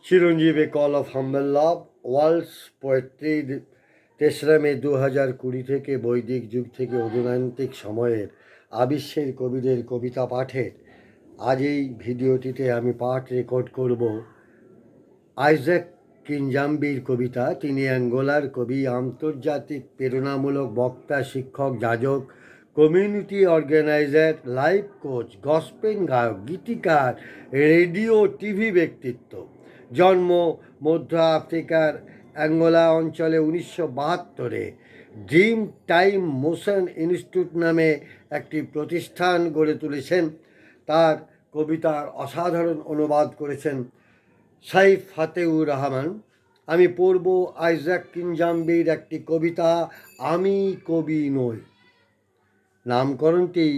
Chiranjib call of humble love worlds poetry 3 May 2020 থেকে বৈদিক যুগ থেকে অধুনান্তিক সময়ের আবিশ্বের কবিদের কবিতা পাঠের আজ এই ভিডিওটিতে আমি পাঠ রেকর্ড করব আইজ্যাক কিনজাম্বির কবিতা। তিনি অ্যাঙ্গোলার কবি, আন্তর্জাতিক প্রেরণামূলক বক্তা, শিক্ষক, যাজক, community organiser, life coach, gospel গায়ক, গীতিকার, রেডিও টিভি ব্যক্তিত্ব। জন্ম মধ্য আফ্রিকার অ্যাঙ্গোলা অঞ্চলে 1972-এ। ড্রিম টাইম মোশন ইনস্টিটিউট নামে একটি প্রতিষ্ঠান গড়ে তুলেছেন। তার কবিতার অসাধারণ অনুবাদ করেছেন সাইফ ফাতেউর রহমান। আমি পড়ব আইজ্যাক কিনজাম্বির একটি কবিতা, আমি কবি নই। নামকরণটি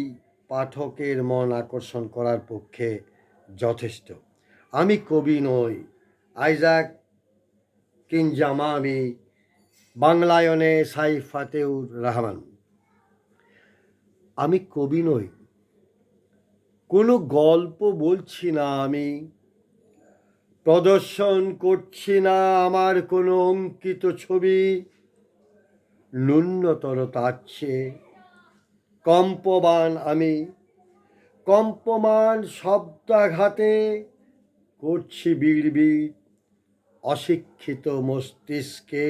পাঠকের মন আকর্ষণ করার পক্ষে যথেষ্ট। আমি কবি নই, আইজ্যাক কিনজাম্বি, বাংলায়নে সাইফ ফাতেউর রহমান। আমি কবি নই, কোনো গল্প বলছি না, আমি প্রদর্শন করছি না আমার কোনো অঙ্কিত ছবি। ন্যূনতর তার চেয়ে কম্পমান আমি, কম্পমান শব্দাঘাতে করছি বিড়বিড়, অশিক্ষিত মস্তিষ্কে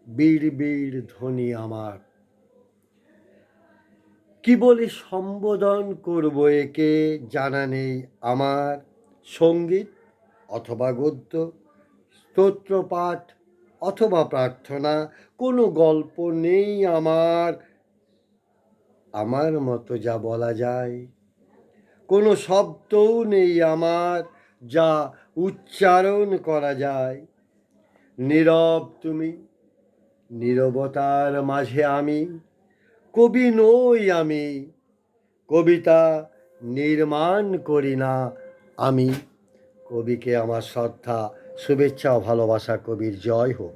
বিড়বিড় ধ্বনি আমার। কি বলে সম্বোধন করব একে জানা নেই আমার। সঙ্গীত অথবা গদ্য, স্তোত্রপাঠ অথবা প্রার্থনা, কোনো গল্প নেই আমার আমার মতো যা বলা যায়। কোনো শব্দও নেই আমার যা উচ্চারণ করা যায়। নীরব তুমি, নীরবতার মাঝে আমি, কবি নই আমি, কবিতা নির্মাণ করি না আমি। কবিকে আমার শ্রদ্ধা, শুভেচ্ছা ও ভালোবাসা। কবির জয় হোক।